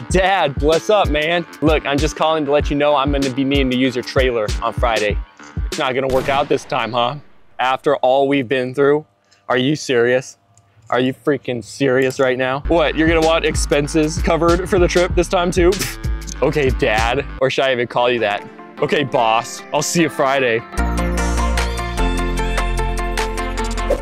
Dad, what's up, man? Look, I'm just calling to let you know I'm gonna be needing to use your trailer on Friday. It's not gonna work out this time, huh? After all we've been through? Are you serious? Are you freaking serious right now? What, you're gonna want expenses covered for the trip this time too? Okay, Dad, or should I even call you that? Okay, boss, I'll see you Friday.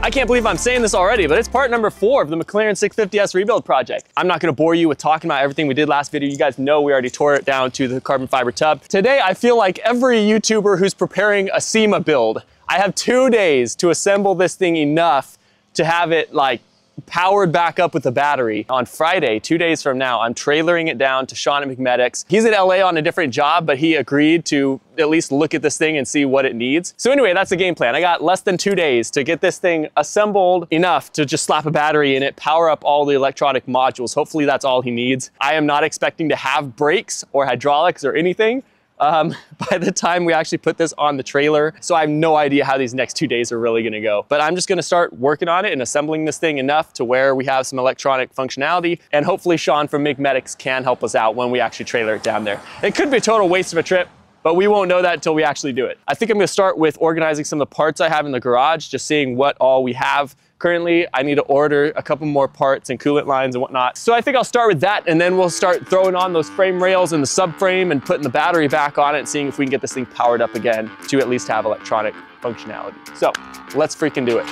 I can't believe I'm saying this already, but it's part number 4 of the McLaren 650S rebuild project. I'm not gonna bore you with talking about everything we did last video. You guys know we already tore it down to the carbon fiber tub. Today, I feel like every YouTuber who's preparing a SEMA build. I have 2 days to assemble this thing enough to have it like powered back up with a battery. On Friday, 2 days from now, I'm trailering it down to Sean at McMedics. He's in LA on a different job, but he agreed to at least look at this thing and see what it needs. So anyway, that's the game plan. I got less than 2 days to get this thing assembled enough to just slap a battery in it, power up all the electronic modules. Hopefully that's all he needs. I am not expecting to have brakes or hydraulics or anything by the time we actually put this on the trailer. So I have no idea how these next 2 days are really gonna go. But I'm just gonna start working on it and assembling this thing enough to where we have some electronic functionality, and hopefully Sean from McMedics can help us out when we actually trailer it down there. It could be a total waste of a trip, but we won't know that until we actually do it. I think I'm gonna start with organizing some of the parts I have in the garage, just seeing what all we have. Currently, I need to order a couple more parts and coolant lines and whatnot. So I think I'll start with that, and then we'll start throwing on those frame rails and the subframe and putting the battery back on it and seeing if we can get this thing powered up again to at least have electronic functionality. So let's freaking do it.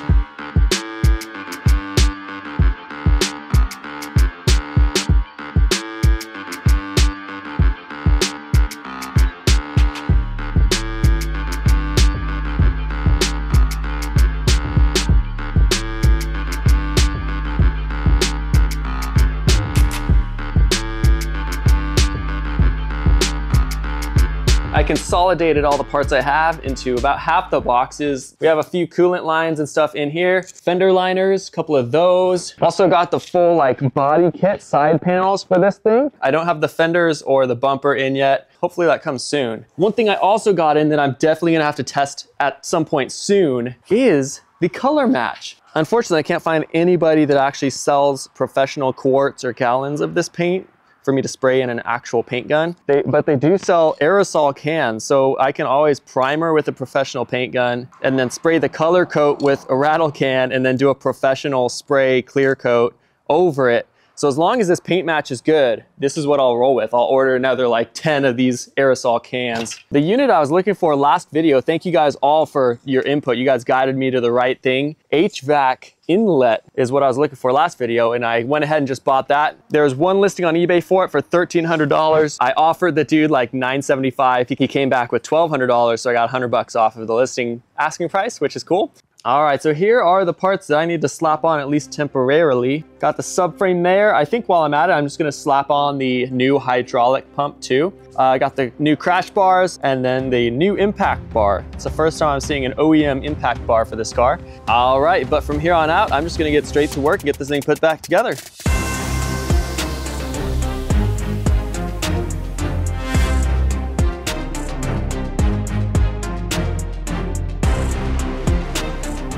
I consolidated all the parts I have into about half the boxes. We have a few coolant lines and stuff in here. Fender liners, a couple of those. Also got the full like body kit, side panels for this thing. I don't have the fenders or the bumper in yet. Hopefully that comes soon. One thing I also got in that I'm definitely gonna have to test at some point soon is the color match. Unfortunately, I can't find anybody that actually sells professional quarts or gallons of this paint for me to spray in an actual paint gun. But they do sell aerosol cans, so I can always primer with a professional paint gun and then spray the color coat with a rattle can and then do a professional spray clear coat over it. So as long as this paint match is good, this is what I'll roll with. I'll order another like 10 of these aerosol cans. The unit I was looking for last video, thank you guys all for your input. You guys guided me to the right thing. HVAC inlet is what I was looking for last video, and I went ahead and just bought that. There's one listing on eBay for it for $1,300. I offered the dude like $975. He came back with $1,200, so I got $100 off of the listing asking price, which is cool. All right, so here are the parts that I need to slap on at least temporarily. Got the subframe there. I think while I'm at it, I'm just gonna slap on the new hydraulic pump too. I got the new crash bars and then the new impact bar. It's the first time I'm seeing an OEM impact bar for this car. All right, but from here on out, I'm just gonna get straight to work and get this thing put back together.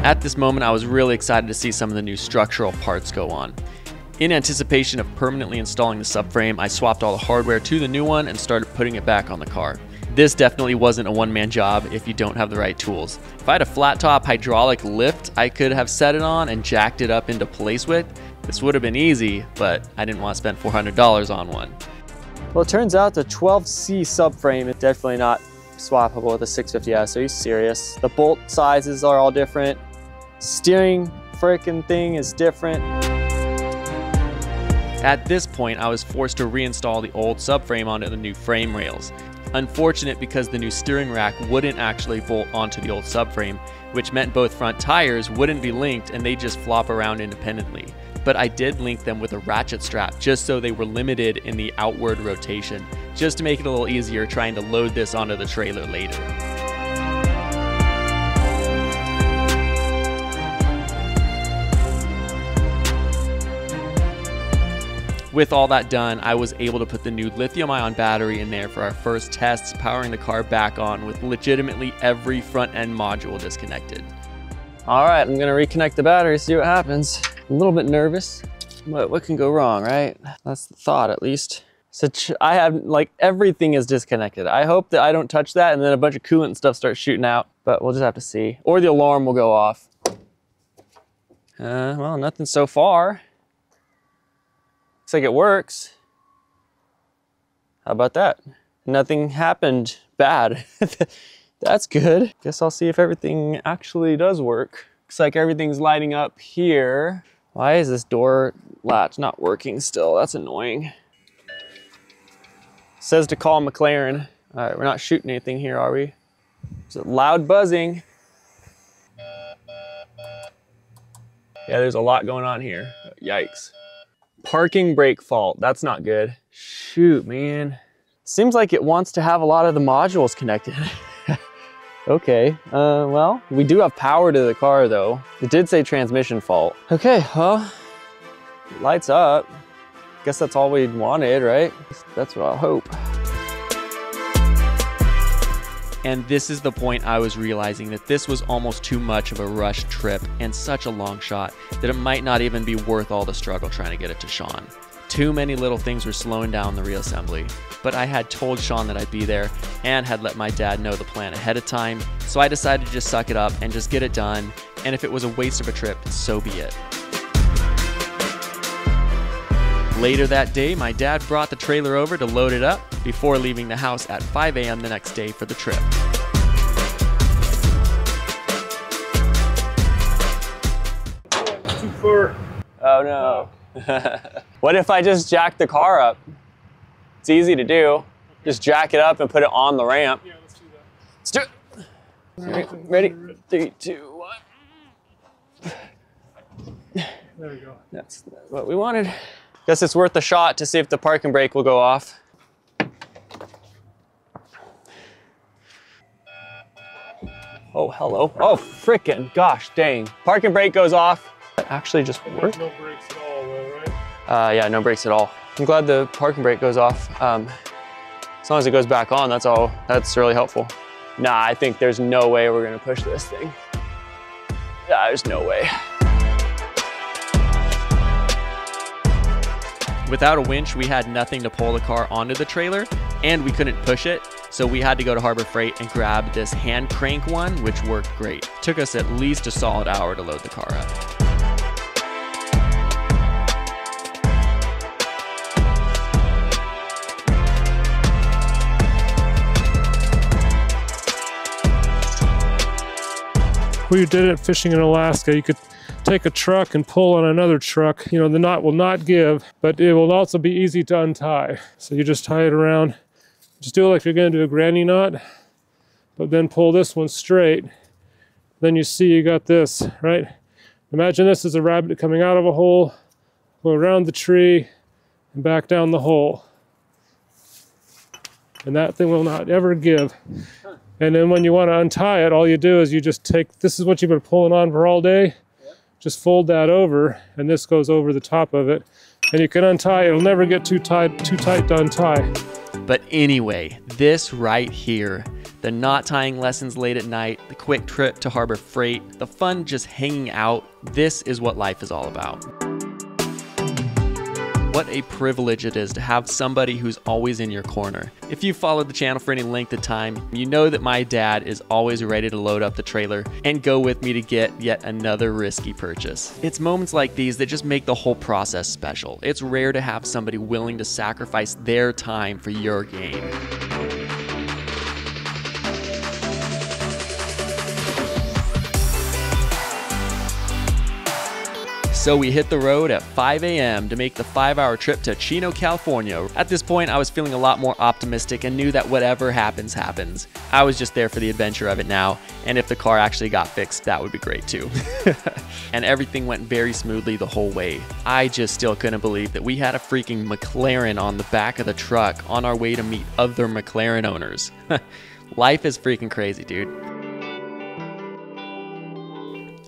At this moment, I was really excited to see some of the new structural parts go on. In anticipation of permanently installing the subframe, I swapped all the hardware to the new one and started putting it back on the car. This definitely wasn't a one-man job if you don't have the right tools. If I had a flat top hydraulic lift I could have set it on and jacked it up into place with, this would have been easy, but I didn't want to spend $400 on one. Well, it turns out the 12C subframe is definitely not swappable with the 650S. Are you serious? The bolt sizes are all different. Steering frickin' thing is different. At this point, I was forced to reinstall the old subframe onto the new frame rails. Unfortunate because the new steering rack wouldn't actually bolt onto the old subframe, which meant both front tires wouldn't be linked and they just flop around independently. But I did link them with a ratchet strap just so they were limited in the outward rotation, just to make it a little easier trying to load this onto the trailer later. With all that done, I was able to put the new lithium-ion battery in there for our first tests, powering the car back on with legitimately every front-end module disconnected. All right, I'm gonna reconnect the battery, see what happens. A little bit nervous, but what can go wrong, right? That's the thought, at least. So I have, like, everything is disconnected. I hope that I don't touch that and then a bunch of coolant and stuff starts shooting out, but we'll just have to see. Or the alarm will go off. Well, nothing so far. Looks like it works. How about that? Nothing happened bad. That's good. Guess I'll see if everything actually does work. Looks like everything's lighting up here. Why is this door latch not working still? That's annoying. It says to call McLaren. All right, we're not shooting anything here, are we? There's a loud buzzing. Yeah, there's a lot going on here. Yikes. Parking brake fault. That's not good. Shoot, man. Seems like it wants to have a lot of the modules connected. Okay, well, we do have power to the car though. It did say transmission fault. Okay, well, lights up. Guess that's all we wanted, right? That's what I'll hope. And this is the point I was realizing that this was almost too much of a rush trip and such a long shot that it might not even be worth all the struggle trying to get it to Sean. Too many little things were slowing down the reassembly, but I had told Sean that I'd be there and had let my dad know the plan ahead of time, so I decided to just suck it up and just get it done, and if it was a waste of a trip, so be it. Later that day, my dad brought the trailer over to load it up before leaving the house at 5 a.m. the next day for the trip. Too far. Oh no. What if I just jack the car up? It's easy to do. Just jack it up and put it on the ramp. Yeah, let's do that. Let's do it. Ready? 3, 2, 1. There we go. That's what we wanted. Guess it's worth a shot to see if the parking brake will go off. Oh, hello. Oh, frickin' gosh dang. Parking brake goes off. It actually just worked. No brakes at all though, right? Yeah, no brakes at all. I'm glad the parking brake goes off. As long as it goes back on, that's all. That's really helpful. Nah, I think there's no way we're gonna push this thing. Yeah, there's no way. Without a winch, we had nothing to pull the car onto the trailer, and we couldn't push it, so we had to go to Harbor Freight and grab this hand crank one, which worked great. Took us at least a solid hour to load the car up. We did it fishing in Alaska. You could take a truck and pull on another truck. You know, the knot will not give, but it will also be easy to untie. So you just tie it around. Just do it like you're gonna do a granny knot, but then pull this one straight. Then you see you got this, right? Imagine this is a rabbit coming out of a hole, go around the tree, and back down the hole. And that thing will not ever give. And then when you want to untie it, all you do is you just take, this is what you've been pulling on for all day. Just fold that over, and this goes over the top of it. And you can untie it. It'll never get too tight to untie. But anyway, this right here, the knot tying lessons late at night, the quick trip to Harbor Freight, the fun just hanging out, this is what life is all about. What a privilege it is to have somebody who's always in your corner. If you've followed the channel for any length of time, you know that my dad is always ready to load up the trailer and go with me to get yet another risky purchase. It's moments like these that just make the whole process special. It's rare to have somebody willing to sacrifice their time for your gain. So we hit the road at 5 a.m. to make the 5-hour trip to Chino, California. At this point, I was feeling a lot more optimistic and knew that whatever happens, happens. I was just there for the adventure of it now, and if the car actually got fixed, that would be great too. And everything went very smoothly the whole way. I just still couldn't believe that we had a freaking McLaren on the back of the truck on our way to meet other McLaren owners. Life is freaking crazy, dude.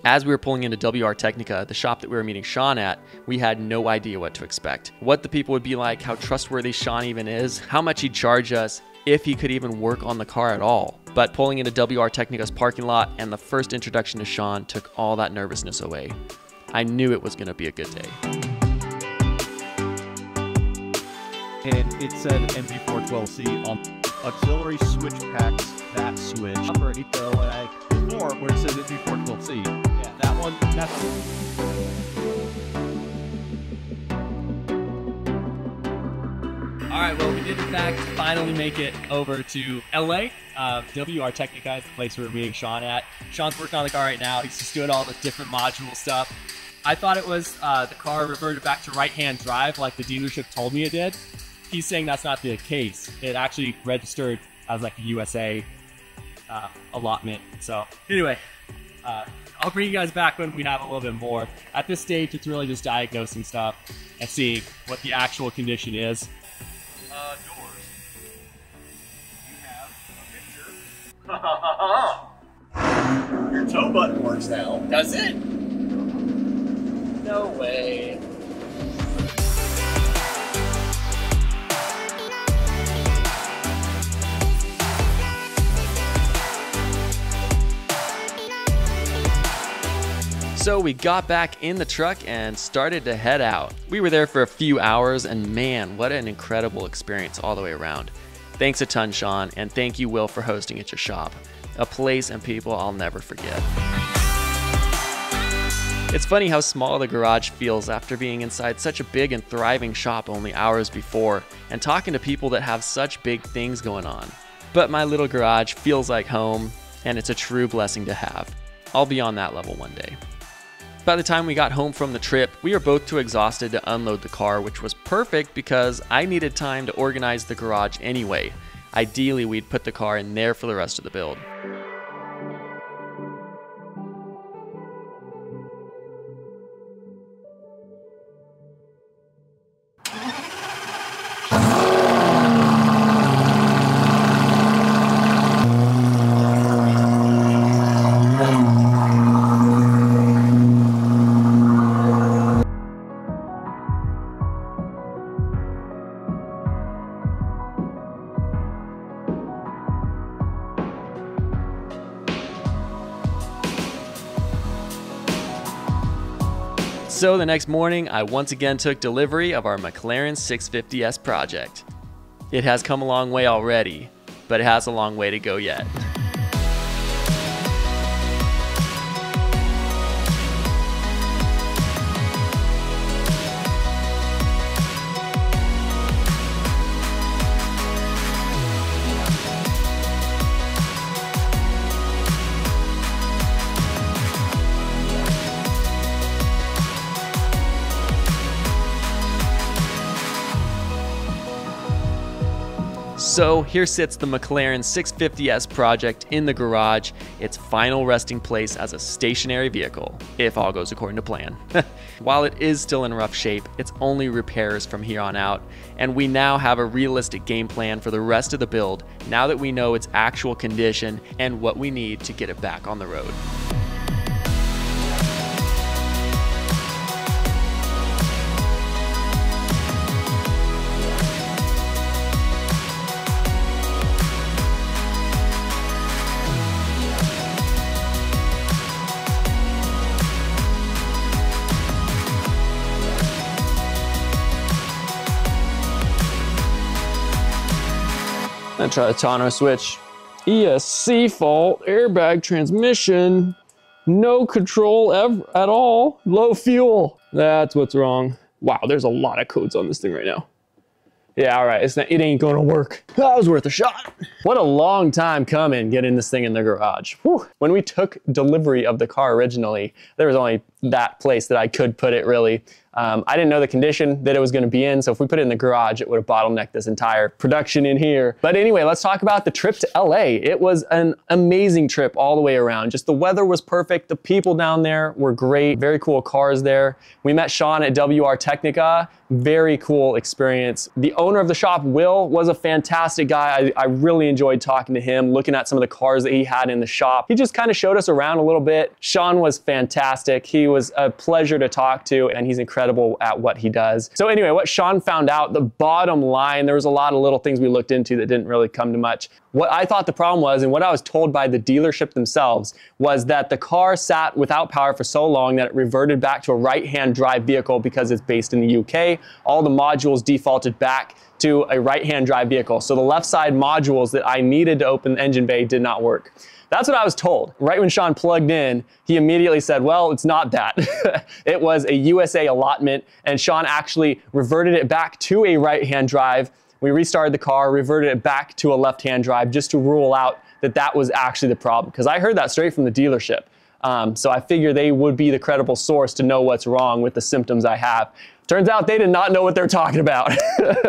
As we were pulling into WR Technica, the shop that we were meeting Sean at, we had no idea what to expect. What the people would be like, how trustworthy Sean even is, how much he'd charge us, if he could even work on the car at all. But pulling into WR Technica's parking lot and the first introduction to Sean took all that nervousness away. I knew it was gonna be a good day. and it said MP412C on auxiliary switch packs. That switch operate though like before where it says MP412C. Yeah, that one. That's. All right, well, we did in fact finally make it over to LA. WR Technica is the place we're meeting Sean at. Sean's working on the car right now. He's just doing all the different module stuff. I thought it was the car reverted back to right-hand drive like the dealership told me it did. He's saying that's not the case. It actually registered as like a USA allotment. So anyway, I'll bring you guys back when we have a little bit more. At this stage, it's really just diagnosing stuff and seeing what the actual condition is. Doors. You have a picture. Your tow button works now. Does it? No way. So we got back in the truck and started to head out. We were there for a few hours and man, what an incredible experience all the way around. Thanks a ton, Sean, and thank you, Will, for hosting at your shop. A place and people I'll never forget. It's funny how small the garage feels after being inside such a big and thriving shop only hours before and talking to people that have such big things going on. But my little garage feels like home, and it's a true blessing to have. I'll be on that level one day. By the time we got home from the trip, we were both too exhausted to unload the car, which was perfect because I needed time to organize the garage anyway. Ideally, we'd put the car in there for the rest of the build. So the next morning, I once again took delivery of our McLaren 650S project. It has come a long way already, but it has a long way to go yet. So here sits the McLaren 650S project in the garage, its final resting place as a stationary vehicle, if all goes according to plan. While it is still in rough shape, it's only repairs from here on out, and we now have a realistic game plan for the rest of the build now that we know its actual condition and what we need to get it back on the road. I'm gonna try the tonneau switch. ESC fault, airbag transmission, no control at all, low fuel. That's what's wrong. Wow, there's a lot of codes on this thing right now. Yeah, all right, it ain't gonna work. That was worth a shot. What a long time coming getting this thing in the garage. Whew. When we took delivery of the car originally, there was only that place that I could put it really. I didn't know the condition that it was gonna be in, so if we put it in the garage, it would have bottlenecked this entire production in here. But anyway, let's talk about the trip to LA. It was an amazing trip all the way around. Just the weather was perfect. The people down there were great. Very cool cars there. We met Sean at WR Technica. Very cool experience. The owner of the shop, Will, was a fantastic guy. I really enjoyed talking to him, looking at some of the cars that he had in the shop. He just kind of showed us around a little bit. Sean was fantastic. He was a pleasure to talk to, and he's incredible at what he does. So anyway, what Sean found out, the bottom line, there was a lot of little things we looked into that didn't really come to much. What I thought the problem was, and what I was told by the dealership themselves, was that the car sat without power for so long that it reverted back to a right-hand drive vehicle because it's based in the UK. All the modules defaulted back to a right-hand drive vehicle. So the left side modules that I needed to open the engine bay did not work. That's what I was told. Right when Sean plugged in, he immediately said, well, it's not that. It was a USA allotment, and Sean actually reverted it back to a right-hand drive. We restarted the car, reverted it back to a left-hand drive just to rule out that that was actually the problem. Because I heard that straight from the dealership. So I figure they would be the credible source to know what's wrong with the symptoms I have. Turns out they did not know what they're talking about.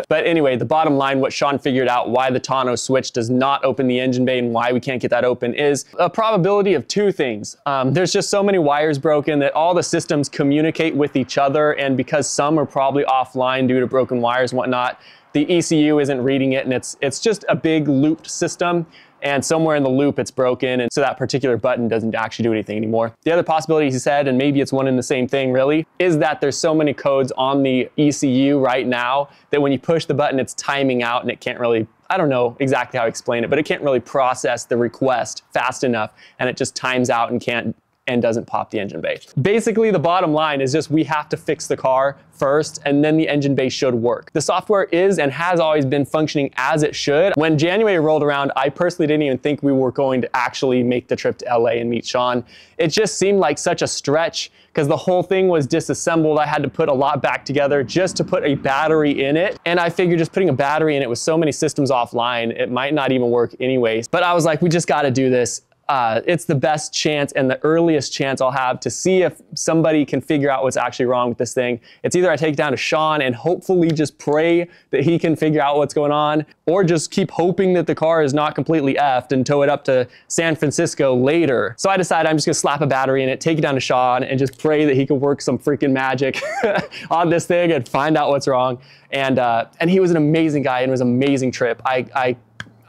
But anyway, the bottom line, what Sean figured out why the tonneau switch does not open the engine bay and why we can't get that open is a probability of two things. There's just so many wires broken that all the systems communicate with each other, and because some are probably offline due to broken wires and whatnot, the ECU isn't reading it, and it's just a big looped system. And somewhere in the loop it's broken, and so that particular button doesn't actually do anything anymore. The other possibility he said, and maybe it's one and the same thing really, is that there's so many codes on the ECU right now that when you push the button it's timing out and it can't really, I don't know exactly how to explain it, but it can't really process the request fast enough, and it just times out and doesn't pop the engine bay. Basically, the bottom line is just we have to fix the car first, and then the engine bay should work. The software is and has always been functioning as it should. When January rolled around, I personally didn't even think we were going to actually make the trip to LA and meet Sean. It just seemed like such a stretch because the whole thing was disassembled. I had to put a lot back together just to put a battery in it. And I figured just putting a battery in it with so many systems offline, it might not even work anyways. But I was like, we just gotta do this. It's the best chance and the earliest chance I'll have to see if somebody can figure out what's actually wrong with this thing. It's either I take it down to Sean and hopefully just pray that he can figure out what's going on, or just keep hoping that the car is not completely effed and tow it up to San Francisco later. So I decided I'm just gonna slap a battery in it, take it down to Sean, and just pray that he can work some freaking magic on this thing and find out what's wrong. And he was an amazing guy, and it was an amazing trip.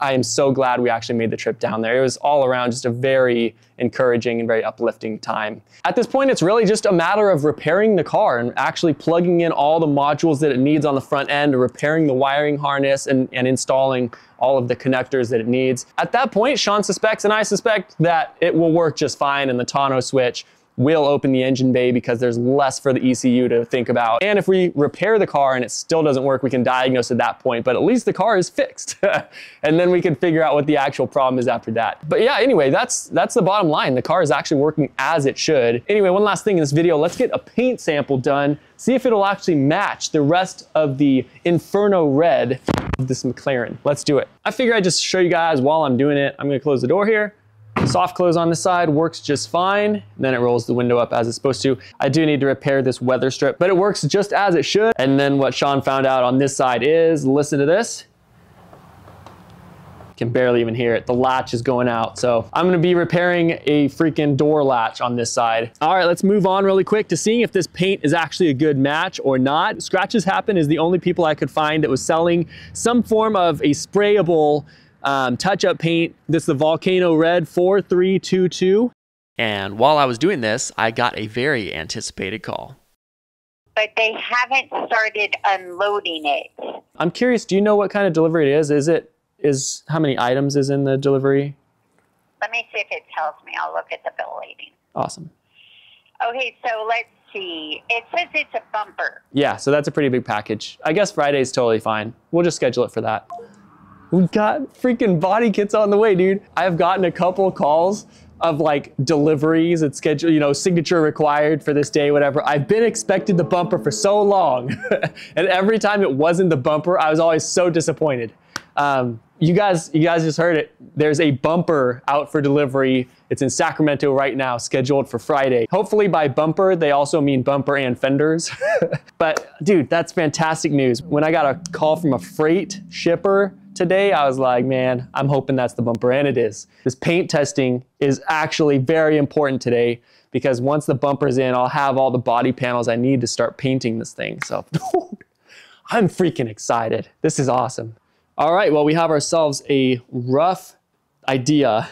I am so glad we actually made the trip down there. It was all around just a very encouraging and very uplifting time. At this point, it's really just a matter of repairing the car and actually plugging in all the modules that it needs on the front end, repairing the wiring harness, and installing all of the connectors that it needs. At that point, Sean suspects, and I suspect, that it will work just fine, and the tonneau switch will open the engine bay because there's less for the ECU to think about. And if we repair the car and it still doesn't work, we can diagnose at that point, but at least the car is fixed. And then we can figure out what the actual problem is after that. But yeah, anyway, that's the bottom line. The car is actually working as it should. Anyway, one last thing in this video, let's get a paint sample done, see if it'll actually match the rest of the Inferno red of this McLaren. Let's do it. I figure I'd just show you guys while I'm doing it. I'm gonna close the door here. Soft close on this side works just fine. And then it rolls the window up as it's supposed to. I do need to repair this weather strip, but it works just as it should. And then what Sean found out on this side is, listen to this. Can barely even hear it. The latch is going out. So I'm gonna be repairing a freaking door latch on this side. All right, let's move on really quick to seeing if this paint is actually a good match or not. Scratches Happen is the only people I could find that was selling some form of a sprayable touch-up paint. This is the Volcano Red 4322. And while I was doing this, I got a very anticipated call. But they haven't started unloading it. I'm curious, do you know what kind of delivery it is? How many items is in the delivery? Let me see if it tells me. I'll look at the bill rating. Awesome. Okay, so let's see. It says it's a bumper. Yeah, so that's a pretty big package. I guess Friday's totally fine. We'll just schedule it for that. We got freaking body kits on the way, dude. I've gotten a couple calls of like deliveries and schedule, you know, signature required for this day, whatever. I've been expecting the bumper for so long. And every time it wasn't the bumper, I was always so disappointed. You guys just heard it. There's a bumper out for delivery. It's in Sacramento right now, scheduled for Friday. Hopefully by bumper, they also mean bumper and fenders. But dude, that's fantastic news. When I got a call from a freight shipper today, I was like, man, I'm hoping that's the bumper, and it is. This paint testing is actually very important today because once the bumper's in, I'll have all the body panels I need to start painting this thing. So I'm freaking excited. This is awesome. All right, well, we have ourselves a rough idea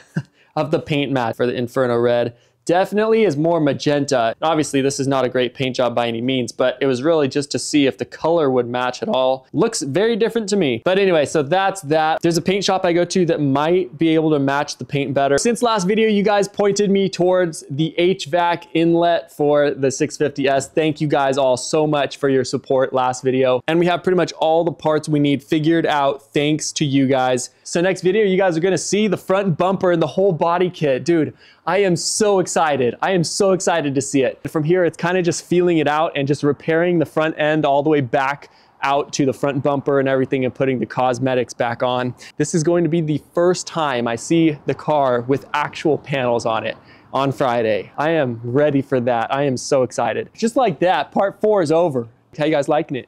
of the paint mat for the Inferno Red. definitely is more magenta. Obviously, this is not a great paint job by any means, but it was really just to see if the color would match at all. Looks very different to me. But anyway, so that's that. There's a paint shop I go to that might be able to match the paint better. Since last video, you guys pointed me towards the HVAC inlet for the 650S. Thank you guys all so much for your support last video. And we have pretty much all the parts we need figured out thanks to you guys. So next video, you guys are gonna see the front bumper and the whole body kit. Dude, I am so excited. I am so excited to see it. From here, it's kind of just feeling it out and just repairing the front end all the way back out to the front bumper and everything and putting the cosmetics back on. This is going to be the first time I see the car with actual panels on it on Friday. I am ready for that. I am so excited. Just like that, part 4 is over. How you guys liking it?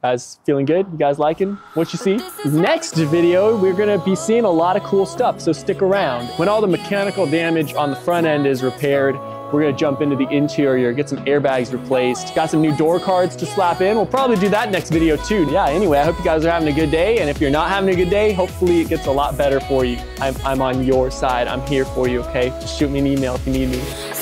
Guys feeling good? You guys liking what you see? Next video, we're gonna be seeing a lot of cool stuff, so stick around. When all the mechanical damage on the front end is repaired, we're gonna jump into the interior, get some airbags replaced. Got some new door cards to slap in. We'll probably do that next video too. Yeah, anyway, I hope you guys are having a good day, and if you're not having a good day, hopefully it gets a lot better for you. I'm on your side. I'm here for you, okay? Just shoot me an email if you need me.